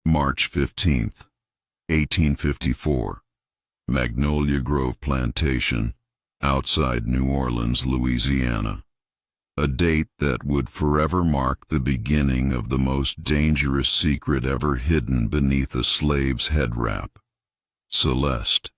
March 15th, 1854. Magnolia Grove Plantation, outside New Orleans, Louisiana. A date that would forever mark the beginning of the most dangerous secret ever hidden beneath a slave's head wrap. Celeste.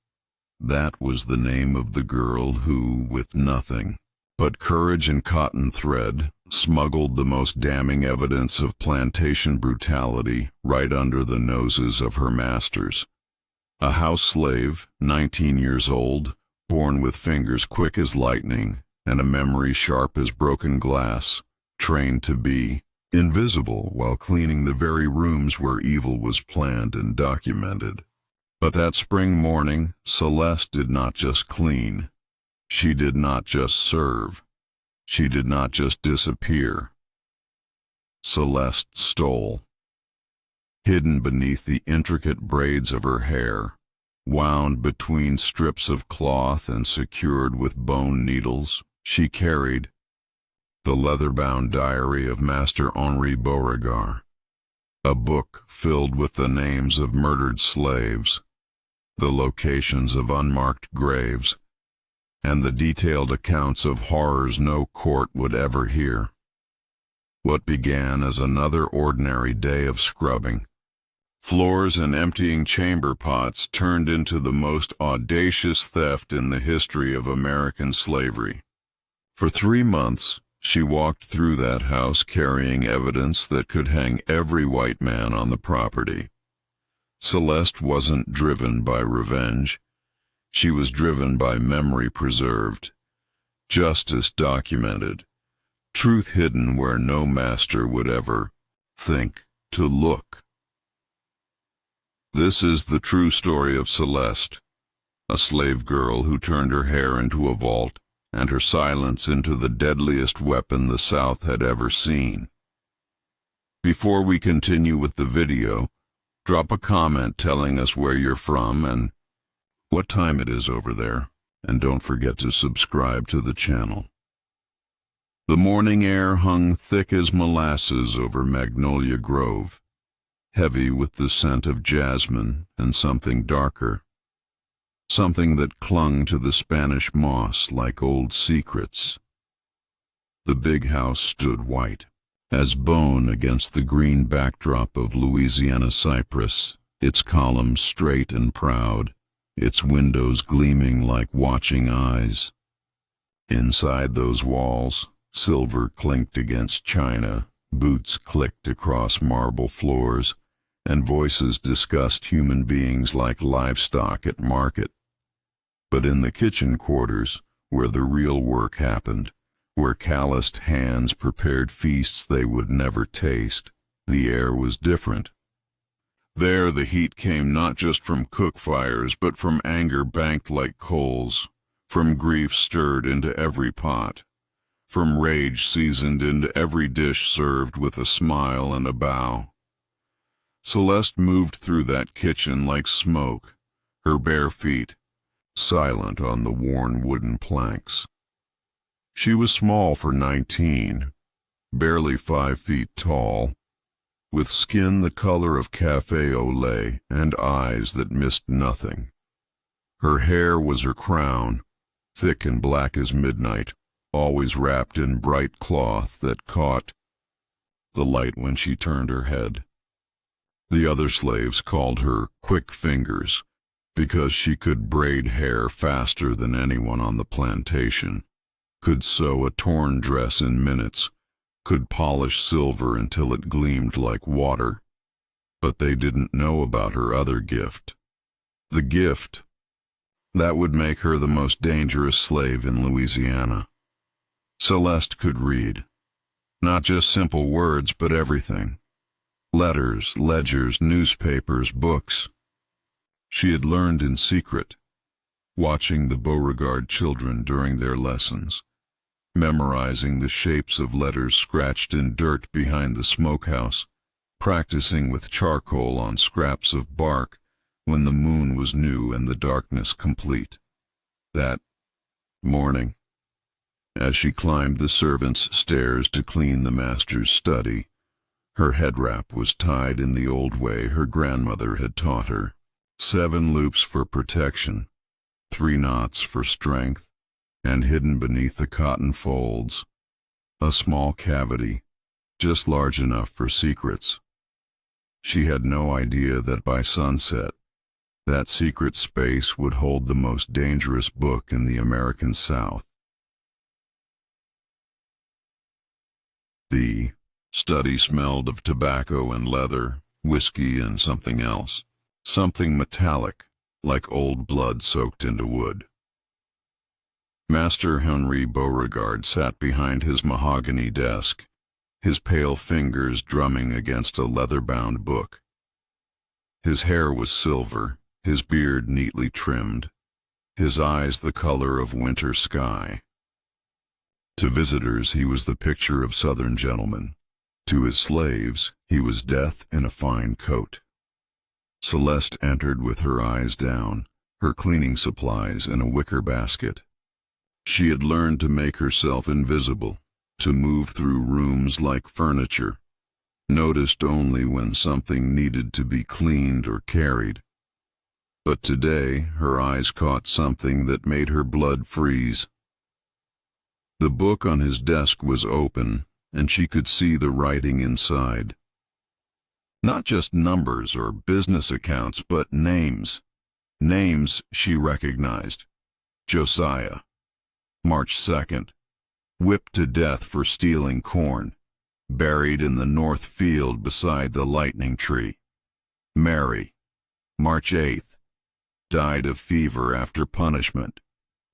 That was the name of the girl who, with nothing but courage and cotton thread, smuggled the most damning evidence of plantation brutality right under the noses of her masters. A house slave, 19 years old, born with fingers quick as lightning and a memory sharp as broken glass, trained to be invisible while cleaning the very rooms where evil was planned and documented. But that spring morning, Celeste did not just clean. She did not just serve. She did not just disappear. Celeste stole. Hidden beneath the intricate braids of her hair, wound between strips of cloth and secured with bone needles, she carried the leather-bound diary of Master Henri Beauregard, a book filled with the names of murdered slaves, the locations of unmarked graves, and the detailed accounts of horrors no court would ever hear. What began as another ordinary day of scrubbing floors and emptying chamber pots turned into the most audacious theft in the history of American slavery. For 3 months, she walked through that house carrying evidence that could hang every white man on the property. Celeste wasn't driven by revenge. She was driven by memory preserved, justice documented, truth hidden where no master would ever think to look. This is the true story of Celeste, a slave girl who turned her hair into a vault and her silence into the deadliest weapon the South had ever seen. Before we continue with the video, drop a comment telling us where you're from and what time it is over there, and don't forget to subscribe to the channel. The morning air hung thick as molasses over Magnolia Grove, heavy with the scent of jasmine and something darker, something that clung to the Spanish moss like old secrets. The big house stood white as bone against the green backdrop of Louisiana cypress, its columns straight and proud, its windows gleaming like watching eyes. Inside those walls, silver clinked against china, boots clicked across marble floors, and voices discussed human beings like livestock at market. But in the kitchen quarters, where the real work happened, where calloused hands prepared feasts they would never taste, the air was different. There the heat came not just from cook fires, but from anger banked like coals, from grief stirred into every pot, from rage seasoned into every dish served with a smile and a bow. Celeste moved through that kitchen like smoke, her bare feet silent on the worn wooden planks. She was small for 19, barely 5 feet tall, with skin the color of café au lait and eyes that missed nothing. Her hair was her crown, thick and black as midnight, always wrapped in bright cloth that caught the light when she turned her head. The other slaves called her Quick Fingers because she could braid hair faster than anyone on the plantation, could sew a torn dress in minutes, could polish silver until it gleamed like water. But they didn't know about her other gift. The gift that would make her the most dangerous slave in Louisiana. Celeste could read. Not just simple words, but everything. Letters, ledgers, newspapers, books. She had learned in secret, watching the Beauregard children during their lessons, memorizing the shapes of letters scratched in dirt behind the smokehouse, practicing with charcoal on scraps of bark when the moon was new and the darkness complete. That morning, as she climbed the servants' stairs to clean the master's study, Her head wrap was tied in the old way her grandmother had taught her. 7 loops for protection, 3 knots for strength, and hidden beneath the cotton folds, a small cavity, just large enough for secrets. She had no idea that by sunset, that secret space would hold the most dangerous book in the American South. The study smelled of tobacco and leather, whiskey and something else, something metallic, like old blood soaked into wood. Master Henry Beauregard sat behind his mahogany desk, his pale fingers drumming against a leather-bound book. His hair was silver, his beard neatly trimmed, his eyes the color of winter sky. To visitors he was the picture of Southern gentlemen. To his slaves he was death in a fine coat. Celeste entered with her eyes down, her cleaning supplies in a wicker basket. She had learned to make herself invisible, to move through rooms like furniture, noticed only when something needed to be cleaned or carried. But today her eyes caught something that made her blood freeze. The book on his desk was open, and she could see the writing inside. Not just numbers or business accounts, but names. Names she recognized. Josiah, March 2nd, whipped to death for stealing corn, buried in the north field beside the lightning tree. Mary, March 8th, died of fever after punishment,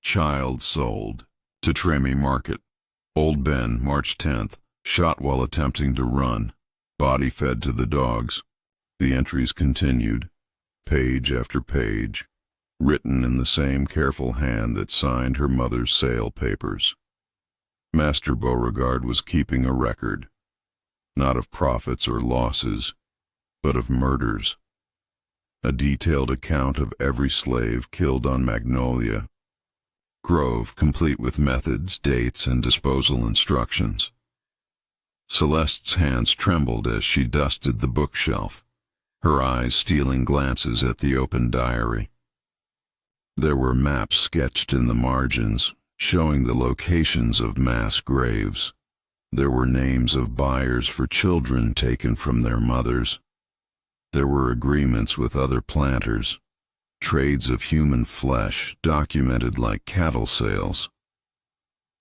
child sold to Tremy Market. Old Ben, March 10th, shot while attempting to run, body fed to the dogs. The entries continued, page after page, written in the same careful hand that signed her mother's sale papers. Master Beauregard was keeping a record, not of profits or losses, but of murders. A detailed account of every slave killed on Magnolia Grove, complete with methods, dates, and disposal instructions. Celeste's hands trembled as she dusted the bookshelf, her eyes stealing glances at the open diary. There were maps sketched in the margins, showing the locations of mass graves. There were names of buyers for children taken from their mothers. There were agreements with other planters, trades of human flesh documented like cattle sales.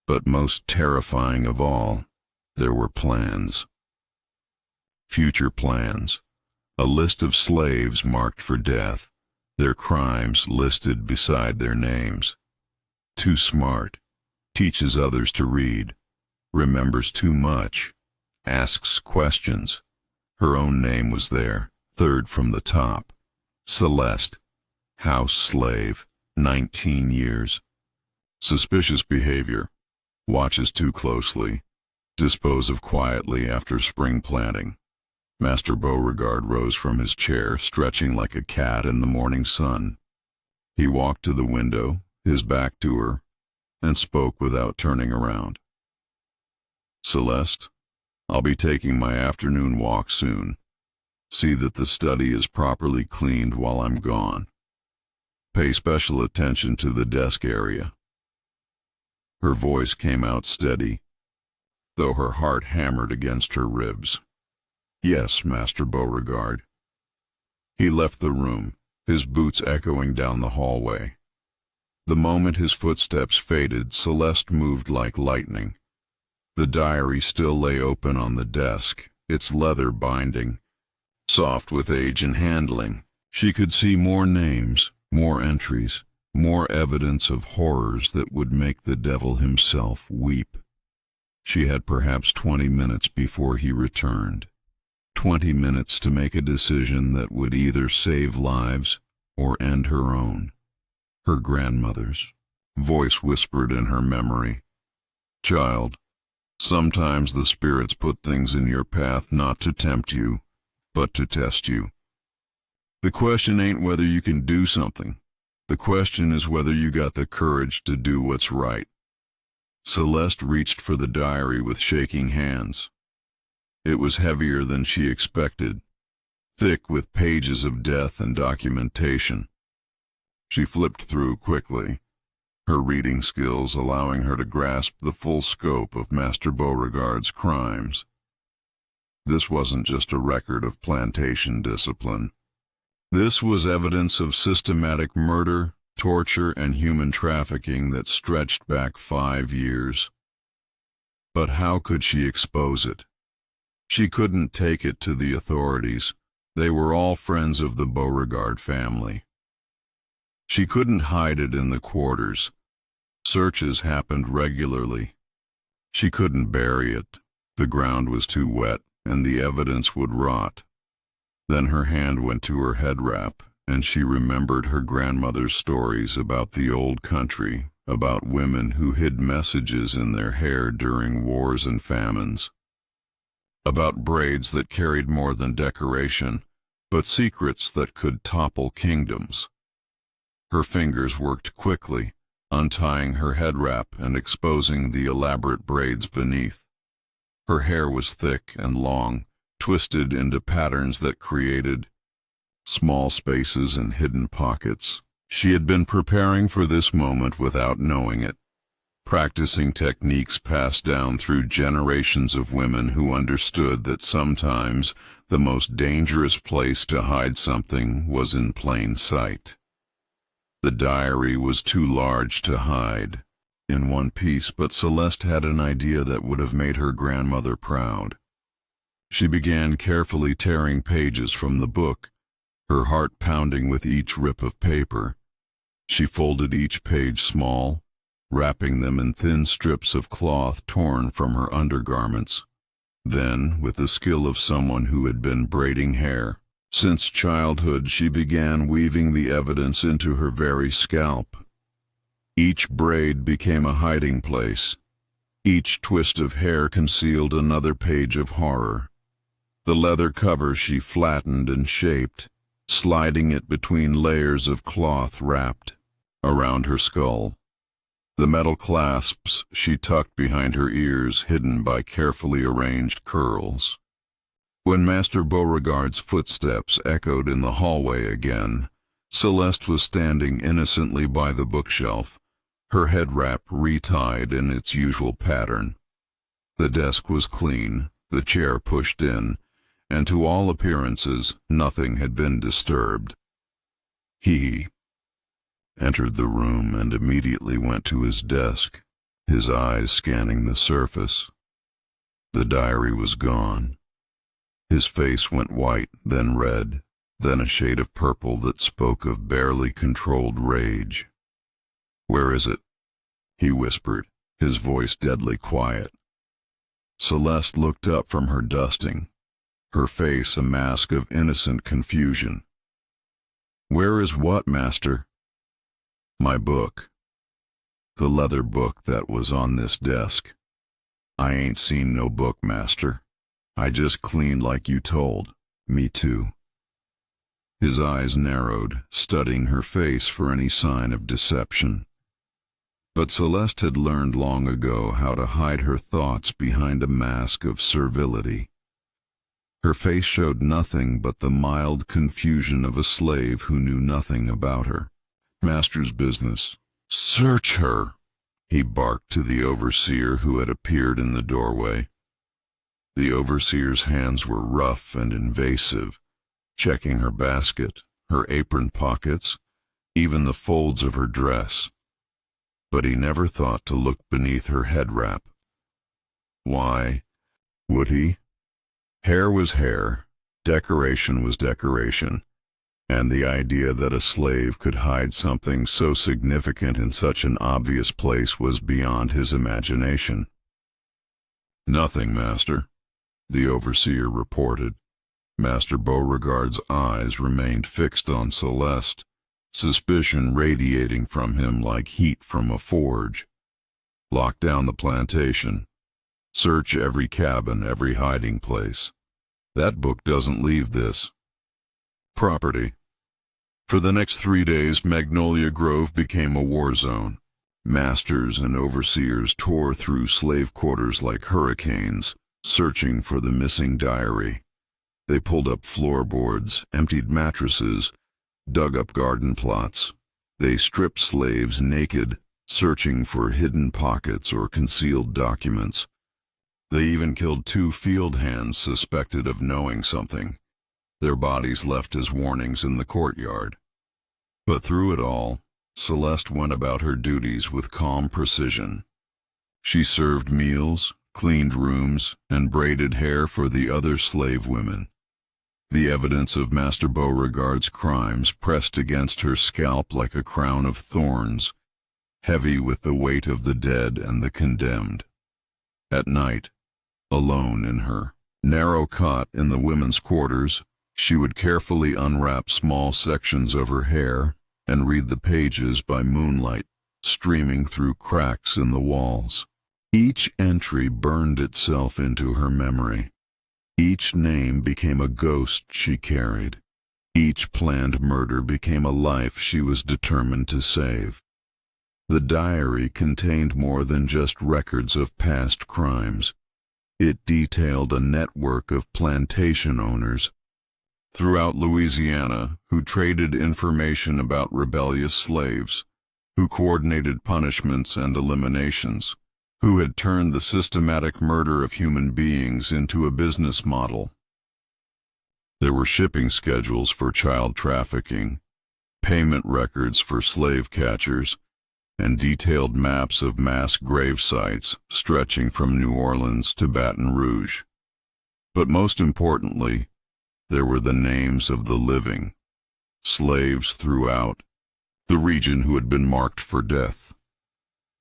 But most terrifying of all, there were plans. Future plans, a list of slaves marked for death, their crimes listed beside their names. Too smart, teaches others to read, remembers too much, asks questions. Her own name was there, third from the top. Celeste, house slave, 19 years. Suspicious behavior, watches too closely, dispose of quietly after spring planting. Master Beauregard rose from his chair, stretching like a cat in the morning sun. He walked to the window, his back to her, and spoke without turning around. Celeste, I'll be taking my afternoon walk soon. See that the study is properly cleaned while I'm gone. Pay special attention to the desk area. Her voice came out steady, though her heart hammered against her ribs. Yes, Master Beauregard. He left the room, his boots echoing down the hallway. The moment his footsteps faded, Celeste moved like lightning. The diary still lay open on the desk, its leather binding soft with age and handling. She could see more names, more entries, more evidence of horrors that would make the devil himself weep. She had perhaps 20 minutes before he returned. 20 minutes to make a decision that would either save lives or end her own. Her grandmother's voice whispered in her memory, "Child, sometimes the spirits put things in your path not to tempt you, but to test you. The question ain't whether you can do something. The question is whether you got the courage to do what's right." Celeste reached for the diary with shaking hands. It was heavier than she expected, thick with pages of death and documentation. She flipped through quickly, her reading skills allowing her to grasp the full scope of Master Beauregard's crimes. This wasn't just a record of plantation discipline. This was evidence of systematic murder, torture, and human trafficking that stretched back 5 years. But how could she expose it? She couldn't take it to the authorities. They were all friends of the Beauregard family. She couldn't hide it in the quarters. Searches happened regularly. She couldn't bury it. The ground was too wet, and the evidence would rot. Then her hand went to her head wrap, and she remembered her grandmother's stories about the old country, about women who hid messages in their hair during wars and famines, about braids that carried more than decoration, but secrets that could topple kingdoms. Her fingers worked quickly, untying her head wrap and exposing the elaborate braids beneath. Her hair was thick and long, twisted into patterns that created small spaces and hidden pockets. She had been preparing for this moment without knowing it, practicing techniques passed down through generations of women who understood that sometimes the most dangerous place to hide something was in plain sight. The diary was too large to hide in one piece, but Celeste had an idea that would have made her grandmother proud. She began carefully tearing pages from the book, her heart pounding with each rip of paper. She folded each page small, wrapping them in thin strips of cloth torn from her undergarments. Then, with the skill of someone who had been braiding hair since childhood, she began weaving the evidence into her very scalp. Each braid became a hiding place. Each twist of hair concealed another page of horror. The leather cover she flattened and shaped, sliding it between layers of cloth wrapped around her skull. The metal clasps she tucked behind her ears, hidden by carefully arranged curls. When Master Beauregard's footsteps echoed in the hallway again, Celeste was standing innocently by the bookshelf, her head wrap retied in its usual pattern. The desk was clean, the chair pushed in, and to all appearances nothing had been disturbed. He entered the room and immediately went to his desk, his eyes scanning the surface. The diary was gone. His face went white, then red, then a shade of purple that spoke of barely controlled rage. "Where is it?" he whispered, his voice deadly quiet. Celeste looked up from her dusting, her face a mask of innocent confusion. "Where is what, master?" "My book. The leather book that was on this desk. I ain't seen no book, master. I just cleaned like you told. Me too." His eyes narrowed, studying her face for any sign of deception. But Celeste had learned long ago how to hide her thoughts behind a mask of servility. Her face showed nothing but the mild confusion of a slave who knew nothing about her master's business. "Search her," he barked to the overseer who had appeared in the doorway. The overseer's hands were rough and invasive, checking her basket, her apron pockets, even the folds of her dress. But he never thought to look beneath her head wrap. Why would he? Hair was hair, decoration was decoration, and the idea that a slave could hide something so significant in such an obvious place was beyond his imagination. "Nothing, master," the overseer reported. Master Beauregard's eyes remained fixed on Celeste, suspicion radiating from him like heat from a forge. "Lock down the plantation. Search every cabin, every hiding place. That book doesn't leave this property." For the next 3 days, Magnolia Grove became a war zone. Masters and overseers tore through slave quarters like hurricanes, searching for the missing diary. They pulled up floorboards, emptied mattresses, dug up garden plots. They stripped slaves naked, searching for hidden pockets or concealed documents. They even killed 2 field hands suspected of knowing something, their bodies left as warnings in the courtyard. But through it all, Celeste went about her duties with calm precision. She served meals, cleaned rooms, and braided hair for the other slave women. The evidence of Master Beauregard's crimes pressed against her scalp like a crown of thorns, heavy with the weight of the dead and the condemned. At night, alone in her narrow cot in the women's quarters, she would carefully unwrap small sections of her hair and read the pages by moonlight streaming through cracks in the walls. Each entry burned itself into her memory. Each name became a ghost she carried. Each planned murder became a life she was determined to save. The diary contained more than just records of past crimes. It detailed a network of plantation owners throughout Louisiana who traded information about rebellious slaves, who coordinated punishments and eliminations, who had turned the systematic murder of human beings into a business model. There were shipping schedules for child trafficking, payment records for slave catchers, and detailed maps of mass grave sites stretching from New Orleans to Baton Rouge. But most importantly, there were the names of the living, slaves throughout the region who had been marked for death,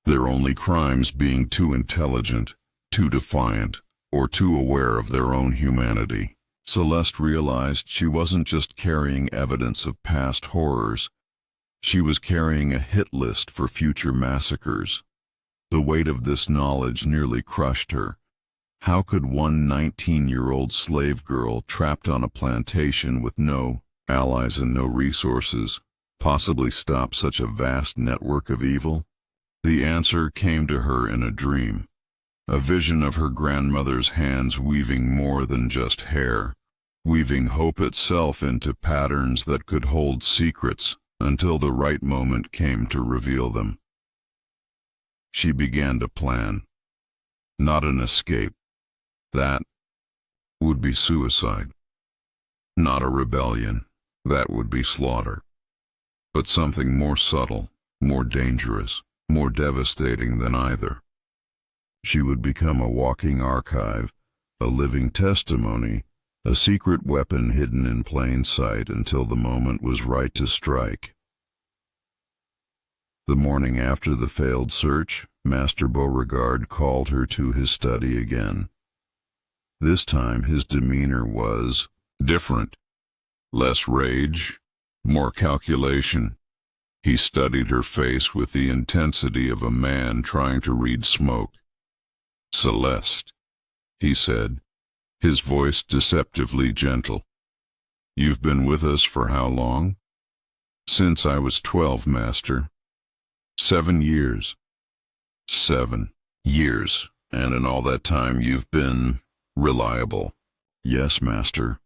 their only crimes being too intelligent, too defiant, or too aware of their own humanity. Celeste realized she wasn't just carrying evidence of past horrors, she was carrying a hit list for future massacres. The weight of this knowledge nearly crushed her. How could one 19-year-old slave girl trapped on a plantation with no allies and no resources possibly stop such a vast network of evil? The answer came to her in a dream, a vision of her grandmother's hands weaving more than just hair, weaving hope itself into patterns that could hold secrets until the right moment came to reveal them. She began to plan, not an escape. That would be suicide. Not a rebellion. That would be slaughter. But something more subtle, more dangerous, more devastating than either. She would become a walking archive, a living testimony, a secret weapon hidden in plain sight until the moment was right to strike. The morning after the failed search, Master Beauregard called her to his study again. This time his demeanor was different. Less rage, more calculation. He studied her face with the intensity of a man trying to read smoke. "Celeste," he said, his voice deceptively gentle. "You've been with us for how long?" "Since I was 12, Master." 7 years. 7 years, and in all that time you've been reliable." "Yes, Master."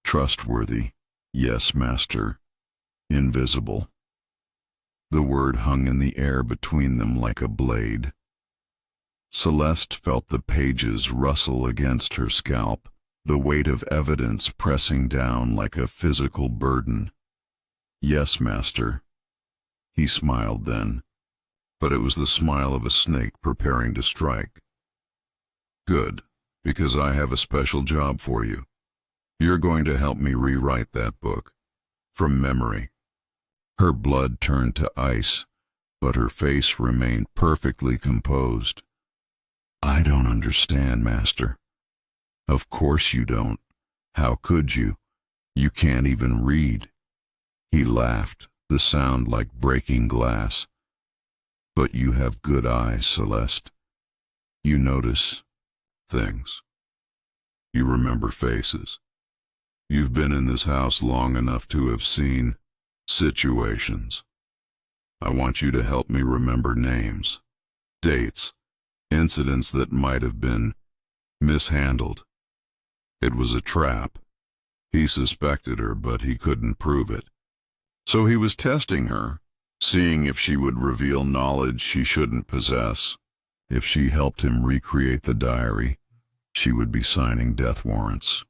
"Trustworthy." "Yes, Master." "Invisible." The word hung in the air between them like a blade. Celeste felt the pages rustle against her scalp, the weight of evidence pressing down like a physical burden. "Yes, Master." He smiled then, but it was the smile of a snake preparing to strike. "Good, because I have a special job for you. You're going to help me rewrite that book, from memory." Her blood turned to ice, but her face remained perfectly composed. "I don't understand, Master." "Of course you don't. How could you? You can't even read." He laughed, the sound like breaking glass. "But you have good eyes, Celeste. You notice things. You remember faces. You've been in this house long enough to have seen situations. I want you to help me remember names, dates, incidents that might have been mishandled. It was a trap. He suspected her, but he couldn't prove it. So he was testing her, seeing if she would reveal knowledge she shouldn't possess. If she helped him recreate the diary, she would be signing death warrants.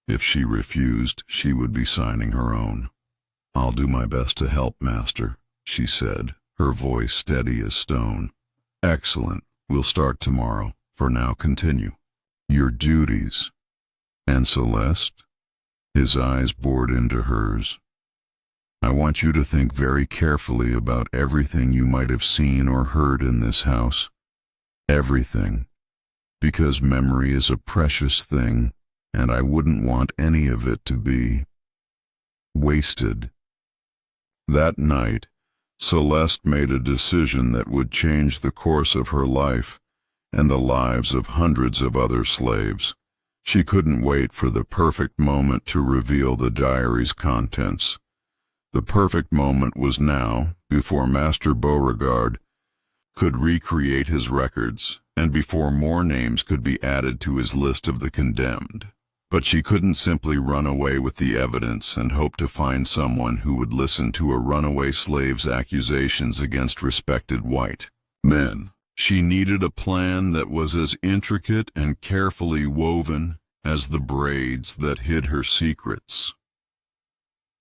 If she refused, she would be signing her own. "I'll do my best to help, Master," she said, her voice steady as stone. "Excellent. We'll start tomorrow. For now, continue your duties." "And Celeste?" His eyes bored into hers. "I want you to think very carefully about everything you might have seen or heard in this house. Everything. Because memory is a precious thing, and I wouldn't want any of it to be wasted." That night, Celeste made a decision that would change the course of her life and the lives of hundreds of other slaves. She couldn't wait for the perfect moment to reveal the diary's contents. The perfect moment was now, before Master Beauregard could recreate his records, and before more names could be added to his list of the condemned. But she couldn't simply run away with the evidence and hope to find someone who would listen to a runaway slave's accusations against respected white men. She needed a plan that was as intricate and carefully woven as the braids that hid her secrets.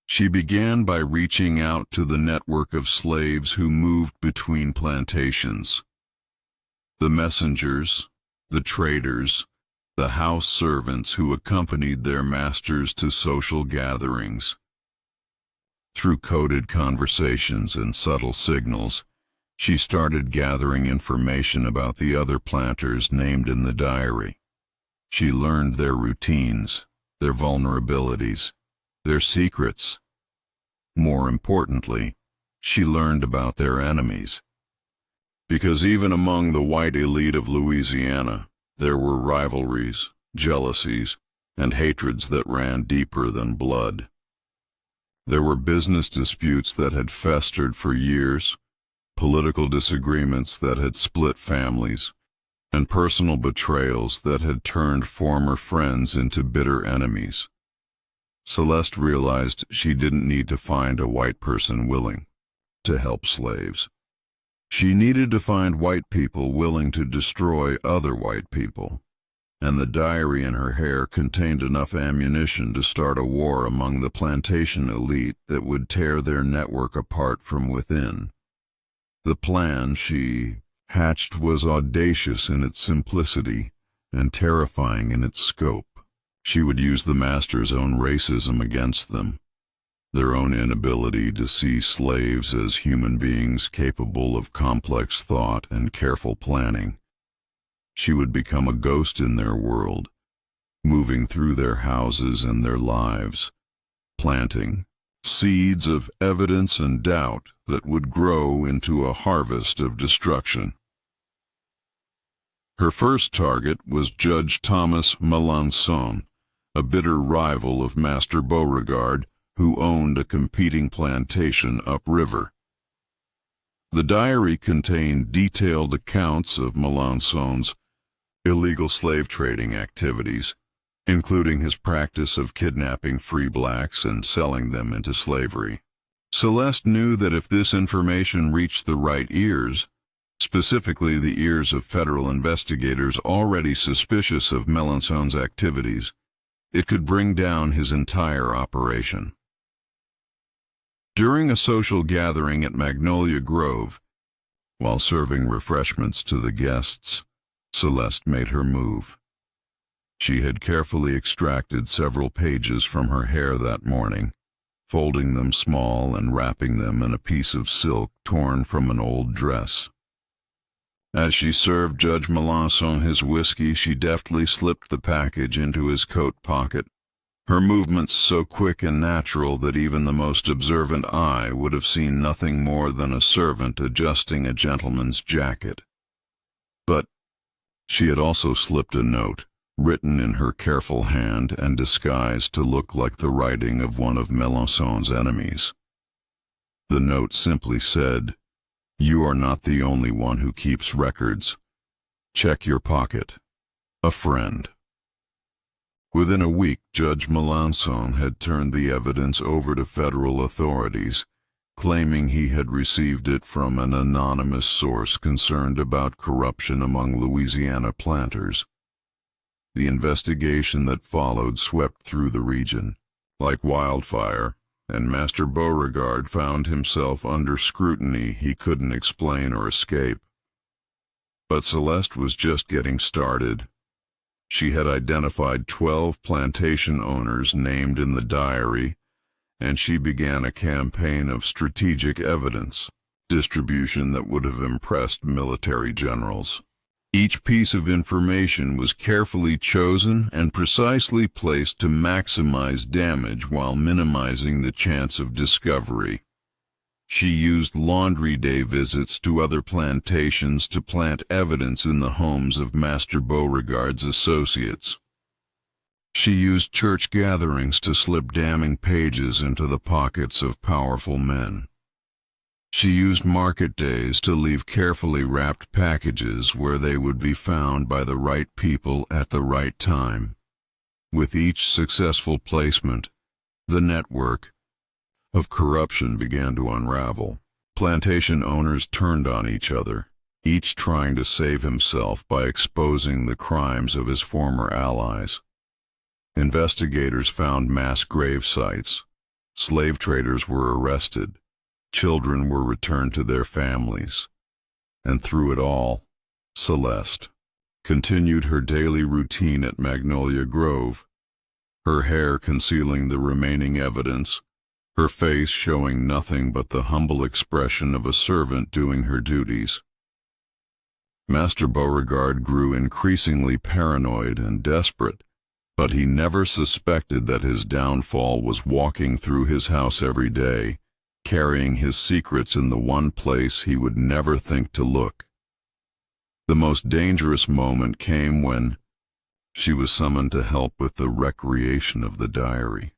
She began by reaching out to the network of slaves who moved between plantations. The messengers, the traders, the house servants who accompanied their masters to social gatherings. Through coded conversations and subtle signals, she started gathering information about the other planters named in the diary. She learned their routines, their vulnerabilities, their secrets. More importantly, she learned about their enemies. Because even among the white elite of Louisiana, there were rivalries, jealousies, and hatreds that ran deeper than blood. There were business disputes that had festered for years, political disagreements that had split families, and personal betrayals that had turned former friends into bitter enemies. Celeste realized she didn't need to find a white person willing to help slaves. She needed to find white people willing to destroy other white people, and the diary in her hair contained enough ammunition to start a war among the plantation elite that would tear their network apart from within. The plan she hatched was audacious in its simplicity and terrifying in its scope. She would use the master's own racism against them, their own inability to see slaves as human beings capable of complex thought and careful planning. She would become a ghost in their world, moving through their houses and their lives, planting seeds of evidence and doubt that would grow into a harvest of destruction. Her first target was Judge Thomas Melanson, a bitter rival of Master Beauregard, who owned a competing plantation upriver. The diary contained detailed accounts of Melanson's illegal slave trading activities, including his practice of kidnapping free blacks and selling them into slavery. Celeste knew that if this information reached the right ears, specifically the ears of federal investigators already suspicious of Melanson's activities, it could bring down his entire operation. During a social gathering at Magnolia Grove, while serving refreshments to the guests, Celeste made her move. She had carefully extracted several pages from her hair that morning, folding them small and wrapping them in a piece of silk torn from an old dress. As she served Judge Melanson his whiskey, she deftly slipped the package into his coat pocket, her movements so quick and natural that even the most observant eye would have seen nothing more than a servant adjusting a gentleman's jacket. But she had also slipped a note, written in her careful hand and disguised to look like the writing of one of Melanson's enemies. The note simply said, "You are not the only one who keeps records. Check your pocket." A friend. Within a week, Judge Melanson had turned the evidence over to federal authorities, claiming he had received it from an anonymous source concerned about corruption among Louisiana planters. The investigation that followed swept through the region like wildfire, and Master Beauregard found himself under scrutiny he couldn't explain or escape. But Celeste was just getting started. She had identified 12 plantation owners named in the diary, and she began a campaign of strategic evidence distribution that would have impressed military generals. Each piece of information was carefully chosen and precisely placed to maximize damage while minimizing the chance of discovery. She used laundry day visits to other plantations to plant evidence in the homes of Master Beauregard's associates. She used church gatherings to slip damning pages into the pockets of powerful men. She used market days to leave carefully wrapped packages where they would be found by the right people at the right time. With each successful placement, the network of corruption began to unravel. Plantation owners turned on each other, each trying to save himself by exposing the crimes of his former allies. Investigators found mass grave sites. Slave traders were arrested. Children were returned to their families. And through it all, Celeste continued her daily routine at Magnolia Grove, her hair concealing the remaining evidence, her face showing nothing but the humble expression of a servant doing her duties. Master Beauregard grew increasingly paranoid and desperate, but he never suspected that his downfall was walking through his house every day, carrying his secrets in the one place he would never think to look. The most dangerous moment came when she was summoned to help with the recreation of the diary.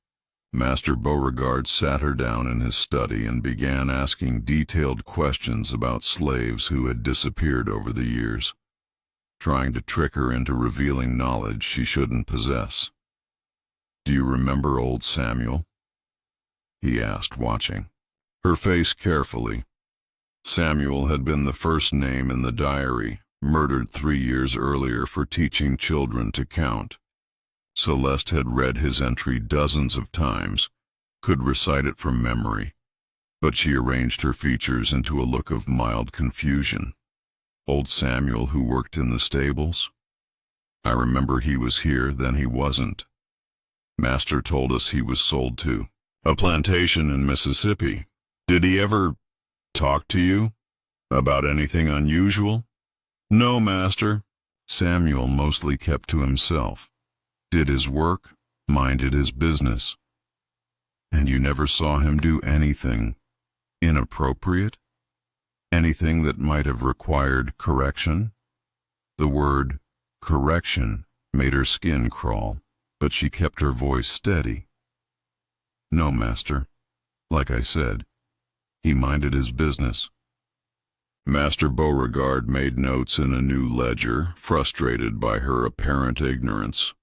Master Beauregard sat her down in his study and began asking detailed questions about slaves who had disappeared over the years, trying to trick her into revealing knowledge she shouldn't possess. "Do you remember old Samuel?" he asked, watching her face carefully. Samuel had been the first name in the diary, murdered 3 years earlier for teaching children to count. Celeste had read his entry dozens of times, could recite it from memory, but she arranged her features into a look of mild confusion. "Old Samuel who worked in the stables? I remember he was here, then he wasn't. Master told us he was sold to a plantation in Mississippi. Did he ever talk to you about anything unusual?" "No, Master." Samuel mostly kept to himself, did his work, minded his business. "And you never saw him do anything inappropriate? Anything that might have required correction?" The word correction made her skin crawl, but she kept her voice steady. "No, Master. Like I said, he minded his business." Master Beauregard made notes in a new ledger, frustrated by her apparent ignorance.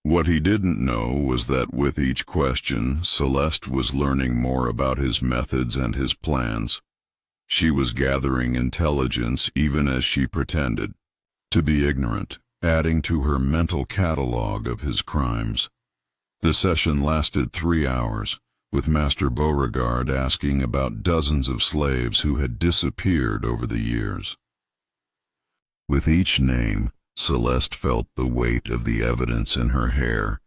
What he didn't know was that with each question, Celeste was learning more about his methods and his plans. She was gathering intelligence even as she pretended to be ignorant, adding to her mental catalog of his crimes. The session lasted 3 hours, with Master Beauregard asking about dozens of slaves who had disappeared over the years. With each name, Celeste felt the weight of the evidence in her hair,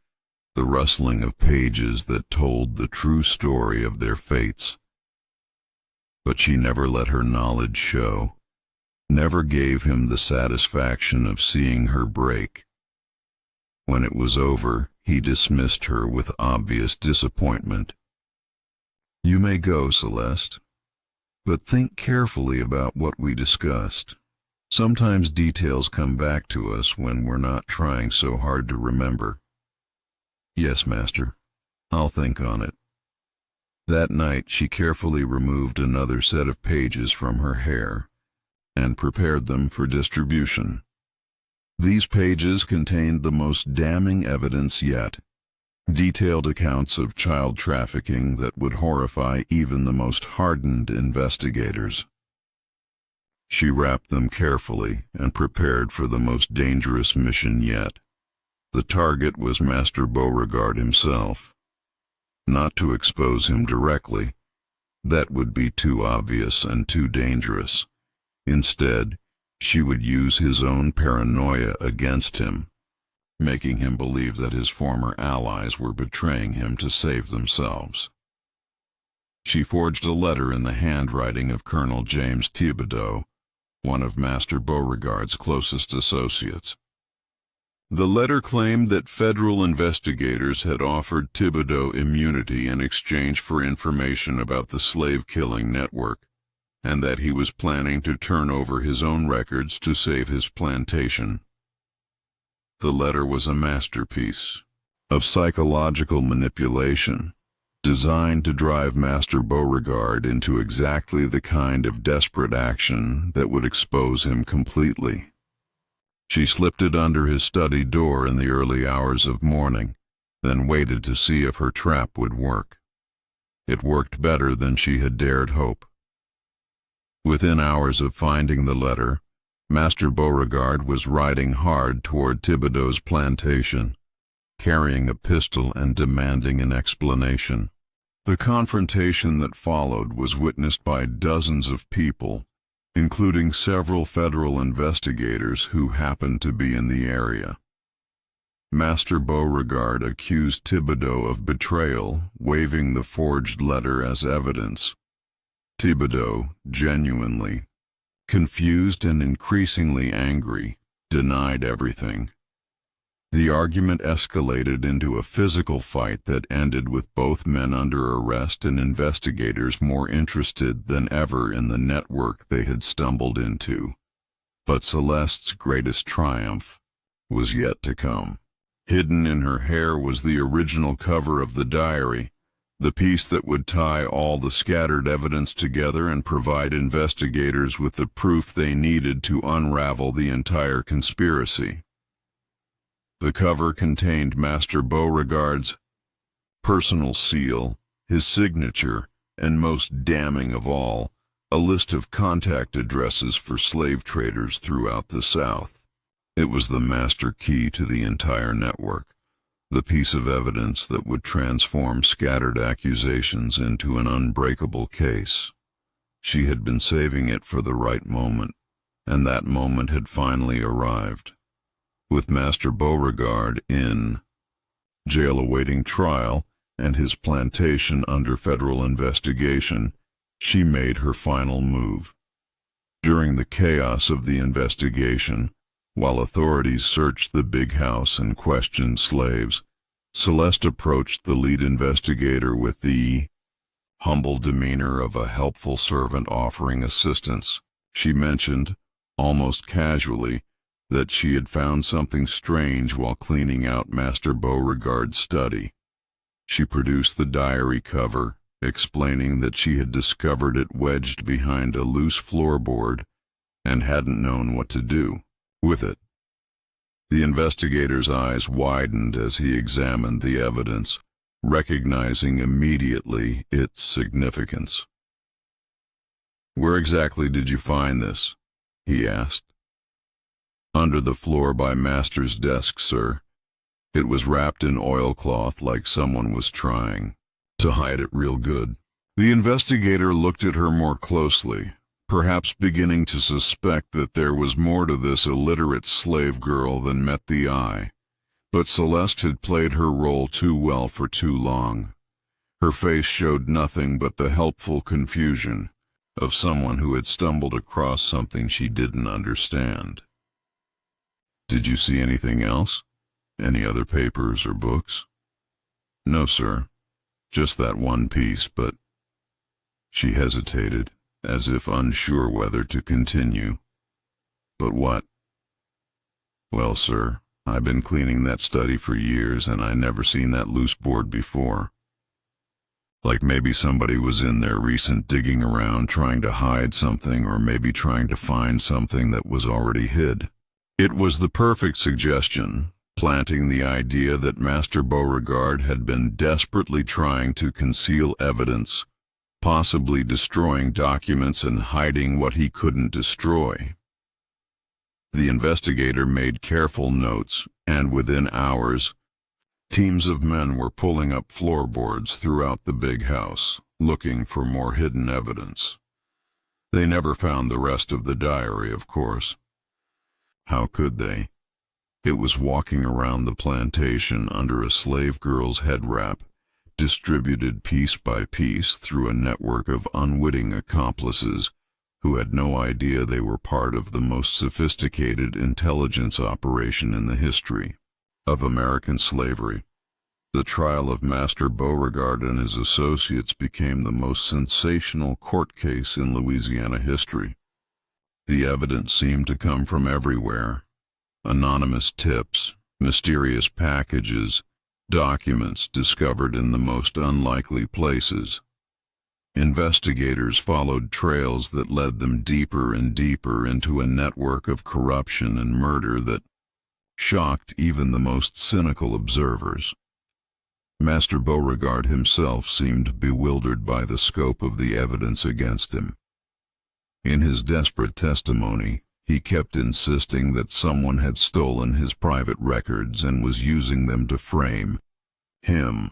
the rustling of pages that told the true story of their fates. But she never let her knowledge show, never gave him the satisfaction of seeing her break. When it was over, he dismissed her with obvious disappointment. "You may go, Celeste, but think carefully about what we discussed. Sometimes details come back to us when we're not trying so hard to remember." "Yes, Master. I'll think on it." That night she carefully removed another set of pages from her hair and prepared them for distribution. These pages contained the most damning evidence yet, detailed accounts of child trafficking that would horrify even the most hardened investigators. She wrapped them carefully and prepared for the most dangerous mission yet. The target was Master Beauregard himself. Not to expose him directly, that would be too obvious and too dangerous. Instead, she would use his own paranoia against him, making him believe that his former allies were betraying him to save themselves. She forged a letter in the handwriting of Colonel James Thibodeau, one of Master Beauregard's closest associates. The letter claimed that federal investigators had offered Thibodeau immunity in exchange for information about the slave-killing network, and that he was planning to turn over his own records to save his plantation. The letter was a masterpiece of psychological manipulation, designed to drive Master Beauregard into exactly the kind of desperate action that would expose him completely. She slipped it under his study door in the early hours of morning, then waited to see if her trap would work. It worked better than she had dared hope. Within hours of finding the letter, Master Beauregard was riding hard toward Thibodeau's plantation, carrying a pistol and demanding an explanation. The confrontation that followed was witnessed by dozens of people, including several federal investigators who happened to be in the area. Master Beauregard accused Thibodeau of betrayal, waving the forged letter as evidence. Thibodeau, genuinely confused and increasingly angry, denied everything. The argument escalated into a physical fight that ended with both men under arrest and investigators more interested than ever in the network they had stumbled into. But Celeste's greatest triumph was yet to come. Hidden in her hair was the original cover of the diary, the piece that would tie all the scattered evidence together and provide investigators with the proof they needed to unravel the entire conspiracy. The cover contained Master Beauregard's personal seal, his signature, and most damning of all, a list of contact addresses for slave traders throughout the South. It was the master key to the entire network, the piece of evidence that would transform scattered accusations into an unbreakable case. She had been saving it for the right moment, and that moment had finally arrived. With Master Beauregard in jail awaiting trial and his plantation under federal investigation, she made her final move. During the chaos of the investigation, while authorities searched the big house and questioned slaves, Celeste approached the lead investigator with the humble demeanor of a helpful servant offering assistance. She mentioned, almost casually, that she had found something strange while cleaning out Master Beauregard's study. She produced the diary cover, explaining that she had discovered it wedged behind a loose floorboard and hadn't known what to do with it. The investigator's eyes widened as he examined the evidence, recognizing immediately its significance. "Where exactly did you find this?" he asked. "Under the floor by Master's desk, sir. It was wrapped in oilcloth like someone was trying to hide it real good." The investigator looked at her more closely, perhaps beginning to suspect that there was more to this illiterate slave girl than met the eye. But Celeste had played her role too well for too long. Her face showed nothing but the helpful confusion of someone who had stumbled across something she didn't understand. "Did you see anything else? Any other papers or books?" "No, sir. Just that one piece, but—" She hesitated, as if unsure whether to continue. "But what?" "Well, sir, I've been cleaning that study for years, and I never seen that loose board before. Like maybe somebody was in there recent digging around trying to hide something, or maybe trying to find something that was already hid." It was the perfect suggestion, planting the idea that Master Beauregard had been desperately trying to conceal evidence, possibly destroying documents and hiding what he couldn't destroy. The investigator made careful notes, and within hours, teams of men were pulling up floorboards throughout the big house, looking for more hidden evidence. They never found the rest of the diary, of course. How could they? It was walking around the plantation under a slave girl's head wrap, distributed piece by piece through a network of unwitting accomplices who had no idea they were part of the most sophisticated intelligence operation in the history of American slavery. The trial of Master Beauregard and his associates became the most sensational court case in Louisiana history. The evidence seemed to come from everywhere. Anonymous tips, mysterious packages, documents discovered in the most unlikely places. Investigators followed trails that led them deeper and deeper into a network of corruption and murder that shocked even the most cynical observers. Master Beauregard himself seemed bewildered by the scope of the evidence against him. In his desperate testimony, he kept insisting that someone had stolen his private records and was using them to frame him.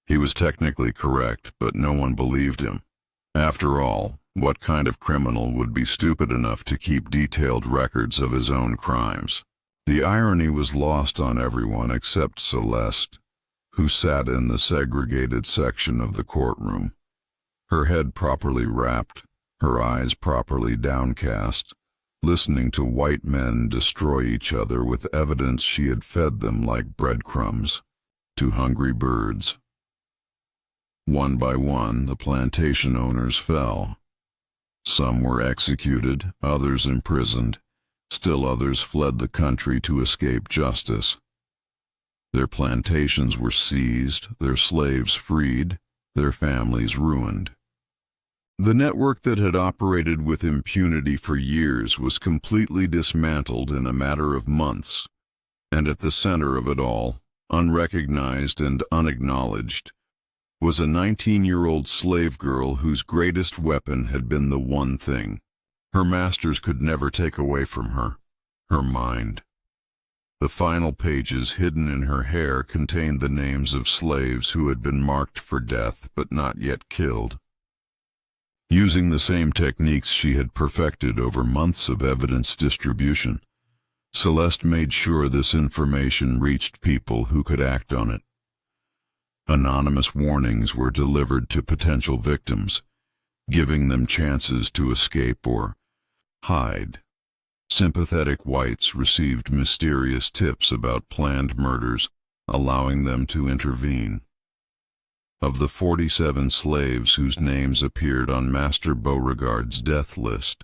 He was technically correct, but no one believed him. After all, what kind of criminal would be stupid enough to keep detailed records of his own crimes? The irony was lost on everyone except Celeste, who sat in the segregated section of the courtroom, her head properly wrapped, her eyes properly downcast, listening to white men destroy each other with evidence she had fed them like breadcrumbs to hungry birds. One by one, the plantation owners fell. Some were executed, others imprisoned, still others fled the country to escape justice. Their plantations were seized, their slaves freed, their families ruined. The network that had operated with impunity for years was completely dismantled in a matter of months, and at the center of it all, unrecognized and unacknowledged, was a 19-year-old slave girl whose greatest weapon had been the one thing her masters could never take away from her: her mind. The final pages hidden in her hair contained the names of slaves who had been marked for death but not yet killed. Using the same techniques she had perfected over months of evidence distribution, Celeste made sure this information reached people who could act on it. Anonymous warnings were delivered to potential victims, giving them chances to escape or hide. Sympathetic whites received mysterious tips about planned murders, allowing them to intervene. Of the 47 slaves whose names appeared on Master Beauregard's death list,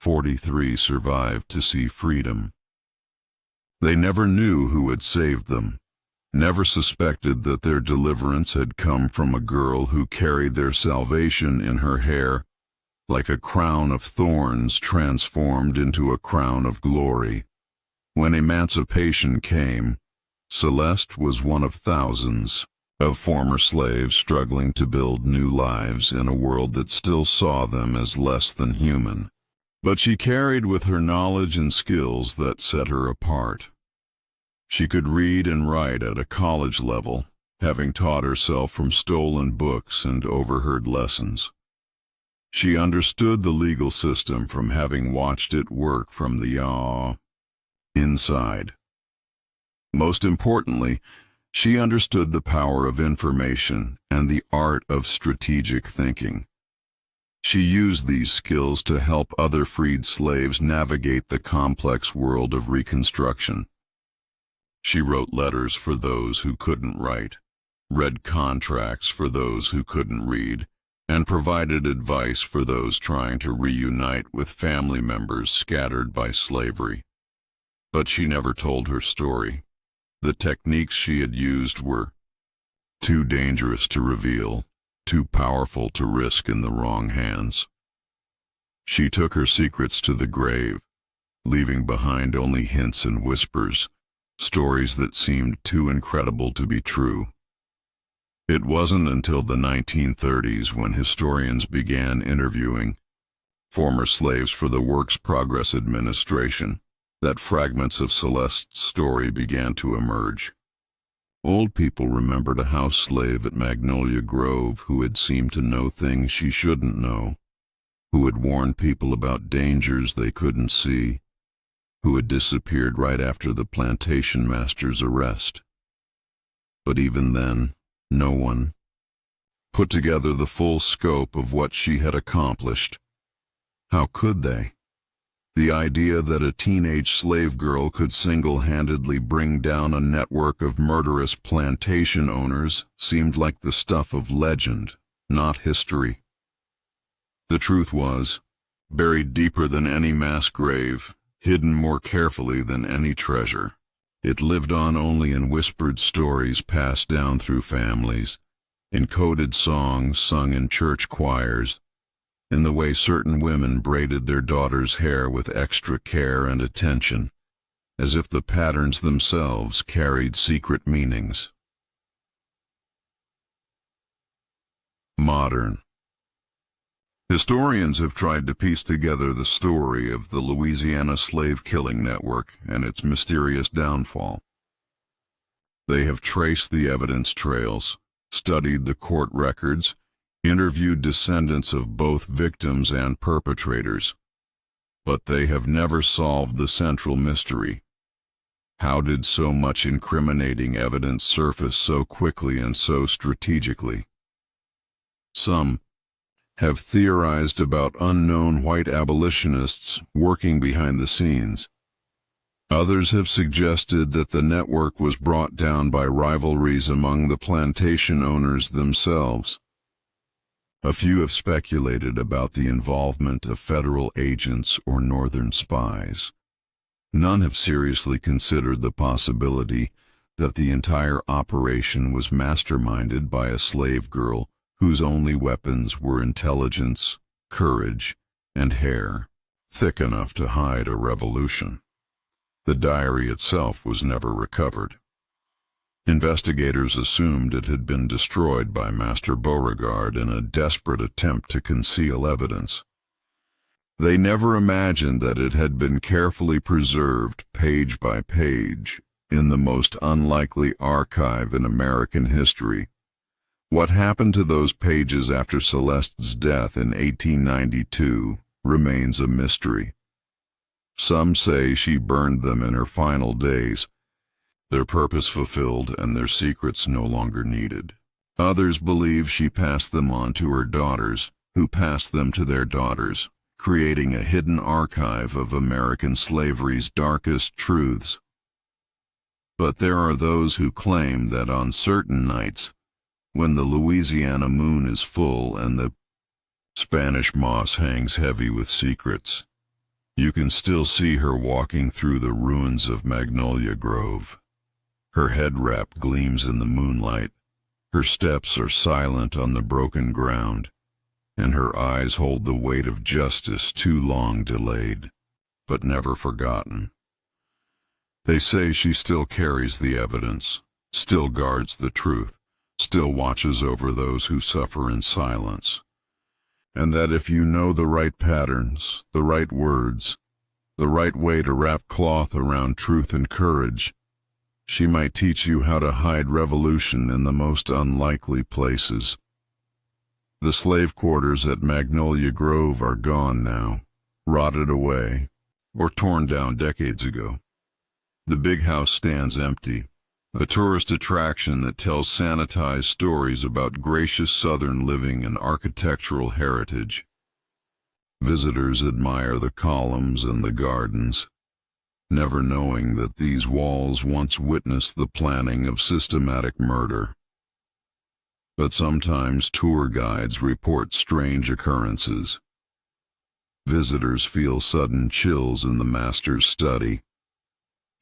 43 survived to see freedom. They never knew who had saved them, never suspected that their deliverance had come from a girl who carried their salvation in her hair, like a crown of thorns transformed into a crown of glory. When emancipation came, Celeste was one of thousands of former slaves struggling to build new lives in a world that still saw them as less than human. But she carried with her knowledge and skills that set her apart. She could read and write at a college level, having taught herself from stolen books and overheard lessons. She understood the legal system from having watched it work from the inside. Most importantly, she understood the power of information and the art of strategic thinking. She used these skills to help other freed slaves navigate the complex world of Reconstruction. She wrote letters for those who couldn't write, read contracts for those who couldn't read, and provided advice for those trying to reunite with family members scattered by slavery. But she never told her story. The techniques she had used were too dangerous to reveal, too powerful to risk in the wrong hands. She took her secrets to the grave, leaving behind only hints and whispers, stories that seemed too incredible to be true. It wasn't until the 1930s when historians began interviewing former slaves for the Works Progress Administration that fragments of Celeste's story began to emerge. Old people remembered a house slave at Magnolia Grove who had seemed to know things she shouldn't know, who had warned people about dangers they couldn't see, who had disappeared right after the plantation master's arrest. But even then, no one put together the full scope of what she had accomplished. How could they? The idea that a teenage slave girl could single-handedly bring down a network of murderous plantation owners seemed like the stuff of legend, not history. The truth was, buried deeper than any mass grave, hidden more carefully than any treasure, it lived on only in whispered stories passed down through families, in coded songs sung in church choirs, in the way certain women braided their daughters' hair with extra care and attention, as if the patterns themselves carried secret meanings. Modern. Historians have tried to piece together the story of the Louisiana slave-killing network and its mysterious downfall. They have traced the evidence trails, studied the court records, interviewed descendants of both victims and perpetrators, but they have never solved the central mystery. How did so much incriminating evidence surface so quickly and so strategically? Some have theorized about unknown white abolitionists working behind the scenes. Others have suggested that the network was brought down by rivalries among the plantation owners themselves. A few have speculated about the involvement of federal agents or northern spies. None have seriously considered the possibility that the entire operation was masterminded by a slave girl whose only weapons were intelligence, courage, and hair, thick enough to hide a revolution. The diary itself was never recovered. Investigators assumed it had been destroyed by Master Beauregard in a desperate attempt to conceal evidence. They never imagined that it had been carefully preserved page by page in the most unlikely archive in American history. What happened to those pages after Celeste's death in 1892 remains a mystery. Some say she burned them in her final days, their purpose fulfilled and their secrets no longer needed. Others believe she passed them on to her daughters, who passed them to their daughters, creating a hidden archive of American slavery's darkest truths. But there are those who claim that on certain nights, when the Louisiana moon is full and the Spanish moss hangs heavy with secrets, you can still see her walking through the ruins of Magnolia Grove. Her head wrap gleams in the moonlight, her steps are silent on the broken ground, and her eyes hold the weight of justice too long delayed, but never forgotten. They say she still carries the evidence, still guards the truth, still watches over those who suffer in silence, and that if you know the right patterns, the right words, the right way to wrap cloth around truth and courage, she might teach you how to hide revolution in the most unlikely places. The slave quarters at Magnolia Grove are gone now, rotted away, or torn down decades ago. The big house stands empty, a tourist attraction that tells sanitized stories about gracious Southern living and architectural heritage. Visitors admire the columns and the gardens, never knowing that these walls once witnessed the planning of systematic murder. But sometimes tour guides report strange occurrences. Visitors feel sudden chills in the master's study.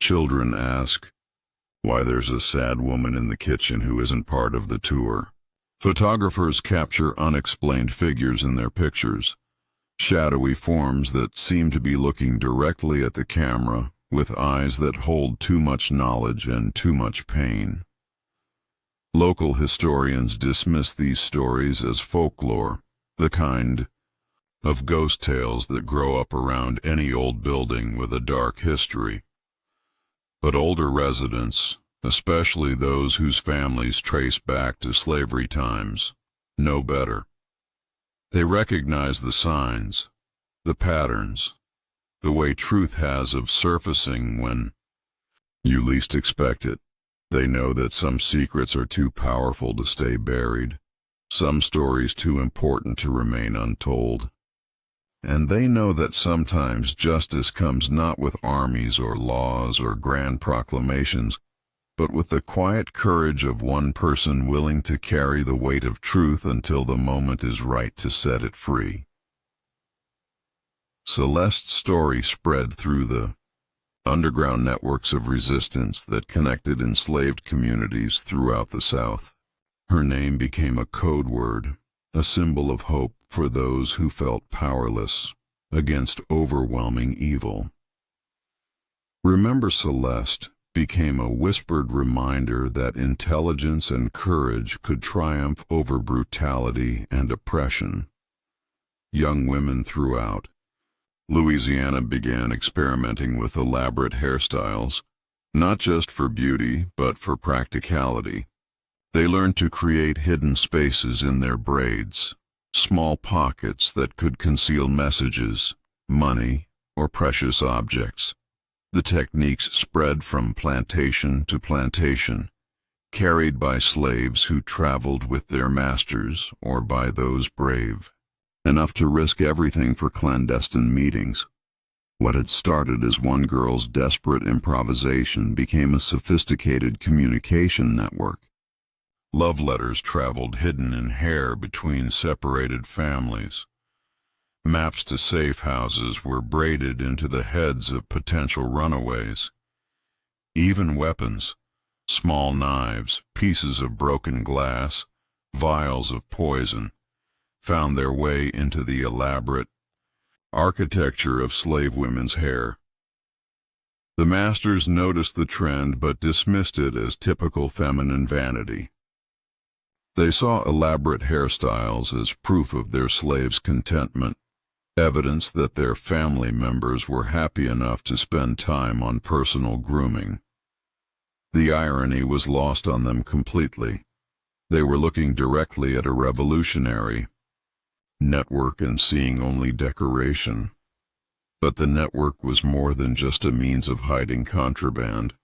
Children ask why there's a sad woman in the kitchen who isn't part of the tour. Photographers capture unexplained figures in their pictures, shadowy forms that seem to be looking directly at the camera, with eyes that hold too much knowledge and too much pain. Local historians dismiss these stories as folklore, the kind of ghost tales that grow up around any old building with a dark history. But older residents, especially those whose families trace back to slavery times, know better. They recognize the signs, the patterns, the way truth has of surfacing when you least expect it. They know that some secrets are too powerful to stay buried, some stories too important to remain untold. And they know that sometimes justice comes not with armies or laws or grand proclamations, but with the quiet courage of one person willing to carry the weight of truth until the moment is right to set it free. Celeste's story spread through the underground networks of resistance that connected enslaved communities throughout the South. Her name became a code word, a symbol of hope for those who felt powerless against overwhelming evil. Remember Celeste became a whispered reminder that intelligence and courage could triumph over brutality and oppression. Young women throughout Louisiana began experimenting with elaborate hairstyles, not just for beauty, but for practicality. They learned to create hidden spaces in their braids, small pockets that could conceal messages, money, or precious objects. The techniques spread from plantation to plantation, carried by slaves who traveled with their masters or by those brave enough to risk everything for clandestine meetings. What had started as one girl's desperate improvisation became a sophisticated communication network. Love letters traveled hidden in hair between separated families. Maps to safe houses were braided into the heads of potential runaways. Even weapons, small knives, pieces of broken glass, vials of poison, found their way into the elaborate architecture of slave women's hair. The masters noticed the trend but dismissed it as typical feminine vanity. They saw elaborate hairstyles as proof of their slaves' contentment, evidence that their family members were happy enough to spend time on personal grooming. The irony was lost on them completely. They were looking directly at a revolutionary network and seeing only decoration. But the network was more than just a means of hiding contraband.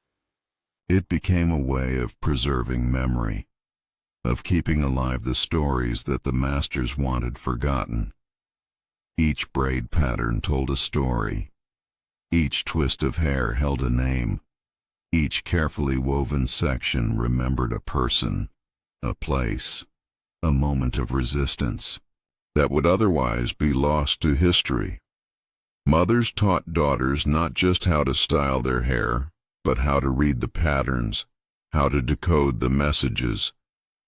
It became a way of preserving memory, of keeping alive the stories that the masters wanted forgotten. Each braid pattern told a story. Each twist of hair held a name. Each carefully woven section remembered a person, a place, a moment of resistance that would otherwise be lost to history. Mothers taught daughters not just how to style their hair, but how to read the patterns, how to decode the messages,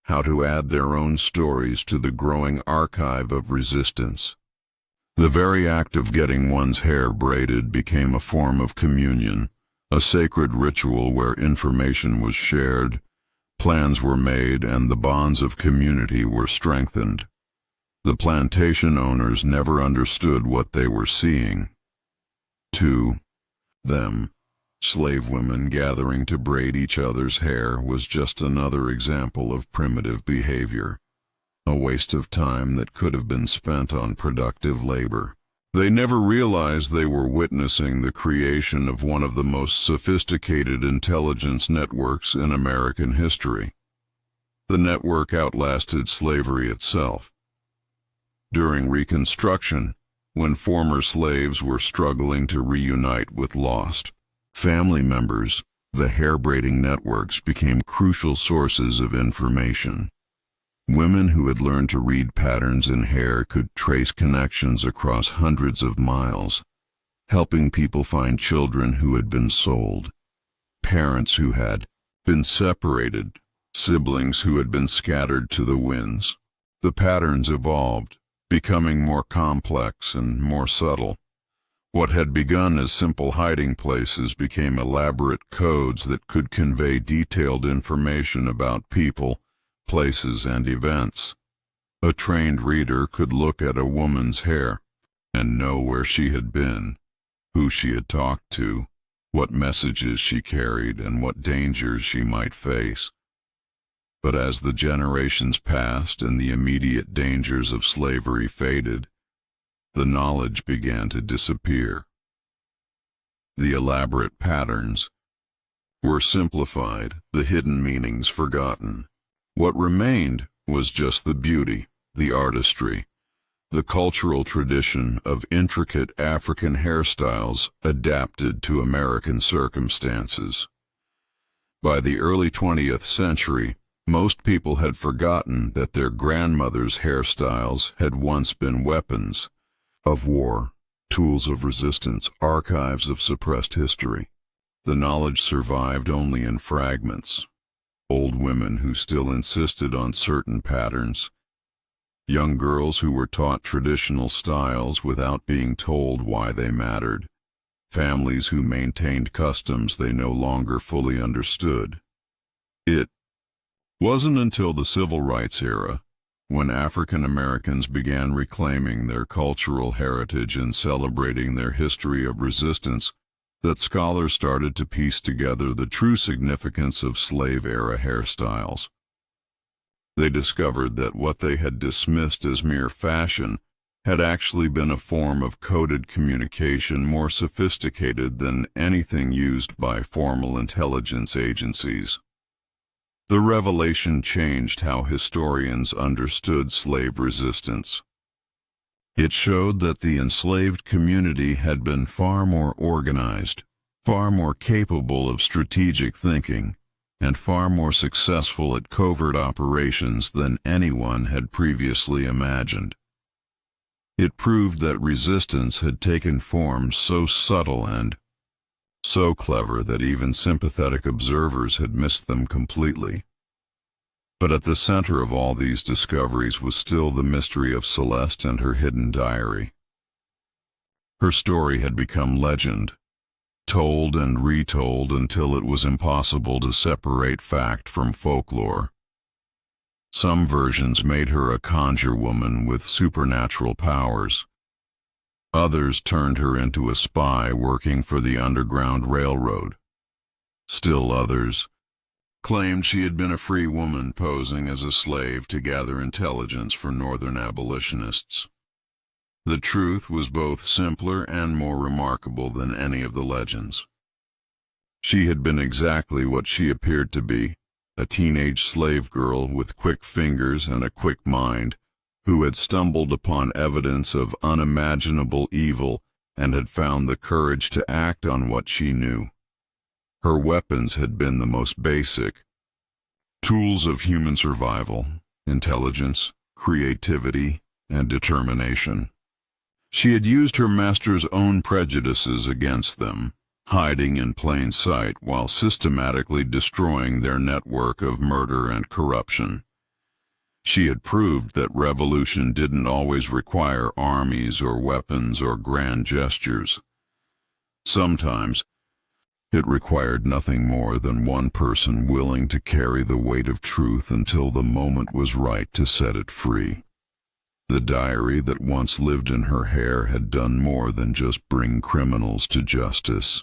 how to add their own stories to the growing archive of resistance. The very act of getting one's hair braided became a form of communion, a sacred ritual where information was shared, plans were made, and the bonds of community were strengthened. The plantation owners never understood what they were seeing. To them, slave women gathering to braid each other's hair was just another example of primitive behavior, a waste of time that could have been spent on productive labor. They never realized they were witnessing the creation of one of the most sophisticated intelligence networks in American history. The network outlasted slavery itself. During Reconstruction, when former slaves were struggling to reunite with lost family members, the hair-braiding networks became crucial sources of information. Women who had learned to read patterns in hair could trace connections across hundreds of miles, helping people find children who had been sold, parents who had been separated, siblings who had been scattered to the winds. The patterns evolved, becoming more complex and more subtle. What had begun as simple hiding places became elaborate codes that could convey detailed information about people, places, and events. A trained reader could look at a woman's hair and know where she had been, who she had talked to, what messages she carried, and what dangers she might face. But as the generations passed and the immediate dangers of slavery faded, the knowledge began to disappear. The elaborate patterns were simplified, the hidden meanings forgotten. What remained was just the beauty, the artistry, the cultural tradition of intricate African hairstyles adapted to American circumstances. By the early 20th century, most people had forgotten that their grandmothers' hairstyles had once been weapons of war, tools of resistance, archives of suppressed history. The knowledge survived only in fragments. Old women who still insisted on certain patterns, young girls who were taught traditional styles without being told why they mattered, families who maintained customs they no longer fully understood. It wasn't until the Civil Rights era, when African Americans began reclaiming their cultural heritage and celebrating their history of resistance, that scholars started to piece together the true significance of slave-era hairstyles. They discovered that what they had dismissed as mere fashion had actually been a form of coded communication more sophisticated than anything used by formal intelligence agencies. The revelation changed how historians understood slave resistance. It showed that the enslaved community had been far more organized, far more capable of strategic thinking, and far more successful at covert operations than anyone had previously imagined. It proved that resistance had taken forms so subtle and so clever that even sympathetic observers had missed them completely. But at the center of all these discoveries was still the mystery of Celeste and her hidden diary. Her story had become legend, told and retold until it was impossible to separate fact from folklore. Some versions made her a conjure woman with supernatural powers. Others turned her into a spy working for the Underground Railroad. Still others claimed she had been a free woman posing as a slave to gather intelligence for Northern abolitionists. The truth was both simpler and more remarkable than any of the legends. She had been exactly what she appeared to be, a teenage slave girl with quick fingers and a quick mind, who had stumbled upon evidence of unimaginable evil and had found the courage to act on what she knew. Her weapons had been the most basic tools of human survival: intelligence, creativity, and determination. She had used her master's own prejudices against them, hiding in plain sight while systematically destroying their network of murder and corruption. She had proved that revolution didn't always require armies or weapons or grand gestures. Sometimes it required nothing more than one person willing to carry the weight of truth until the moment was right to set it free. The diary that once lived in her hair had done more than just bring criminals to justice.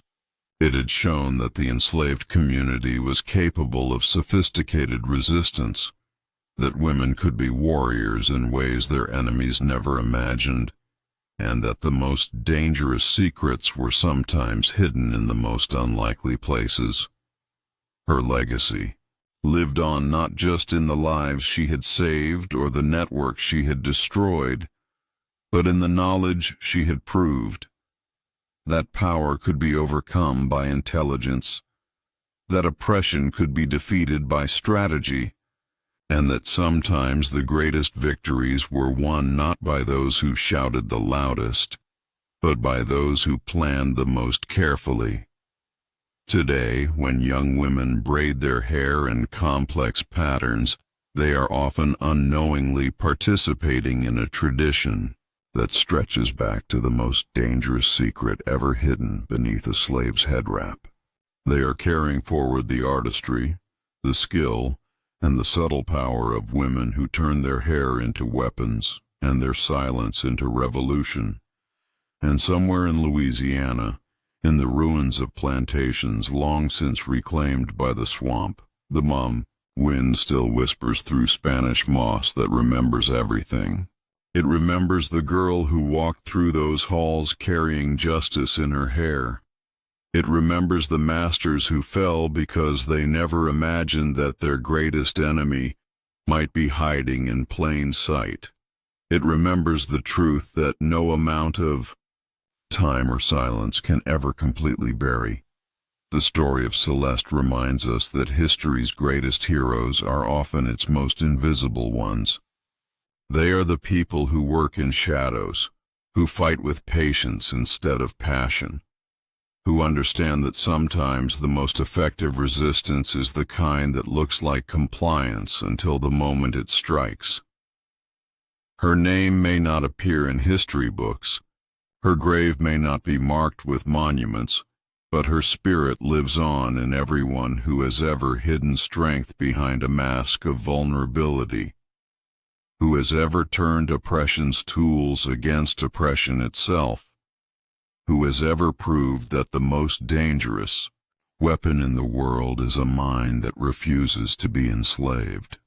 It had shown that the enslaved community was capable of sophisticated resistance, that women could be warriors in ways their enemies never imagined, and that the most dangerous secrets were sometimes hidden in the most unlikely places. Her legacy lived on not just in the lives she had saved or the network she had destroyed, but in the knowledge she had proved. That power could be overcome by intelligence, that oppression could be defeated by strategy, and that sometimes the greatest victories were won not by those who shouted the loudest, but by those who planned the most carefully. Today, when young women braid their hair in complex patterns, They are often unknowingly participating in a tradition that stretches back to the most dangerous secret ever hidden beneath a slave's head wrap. They are carrying forward the artistry, the skill, and the subtle power of women who turn their hair into weapons and their silence into revolution. And somewhere in Louisiana, in the ruins of plantations long since reclaimed by the swamp, the wind still whispers through Spanish moss that remembers everything. It remembers the girl who walked through those halls carrying justice in her hair. It remembers the masters who fell because they never imagined that their greatest enemy might be hiding in plain sight. It remembers the truth that no amount of time or silence can ever completely bury. The story of Celeste reminds us that history's greatest heroes are often its most invisible ones. They are the people who work in shadows, who fight with patience instead of passion, who understand that sometimes the most effective resistance is the kind that looks like compliance until the moment it strikes. Her name may not appear in history books, her grave may not be marked with monuments, but her spirit lives on in everyone who has ever hidden strength behind a mask of vulnerability, who has ever turned oppression's tools against oppression itself, who has ever proved that the most dangerous weapon in the world is a mind that refuses to be enslaved.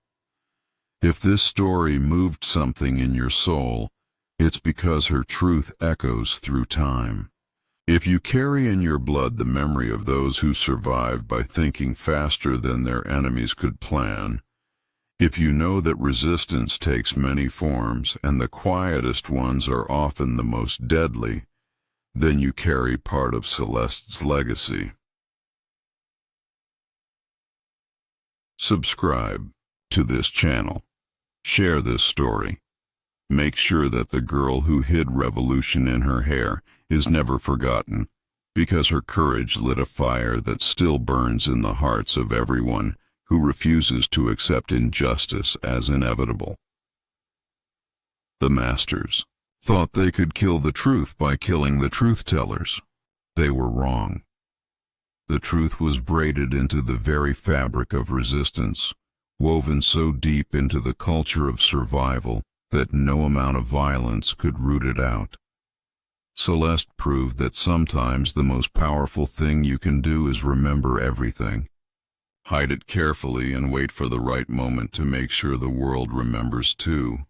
If this story moved something in your soul, it's because her truth echoes through time. If you carry in your blood the memory of those who survived by thinking faster than their enemies could plan, if you know that resistance takes many forms and the quietest ones are often the most deadly, then you carry part of Celeste's legacy. Subscribe to this channel. Share this story. Make sure that the girl who hid revolution in her hair is never forgotten, because her courage lit a fire that still burns in the hearts of everyone who refuses to accept injustice as inevitable. The masters thought they could kill the truth by killing the truth-tellers. They were wrong. The truth was braided into the very fabric of resistance, woven so deep into the culture of survival that no amount of violence could root it out. Celeste proved that sometimes the most powerful thing you can do is remember everything. Hide it carefully and wait for the right moment to make sure the world remembers too.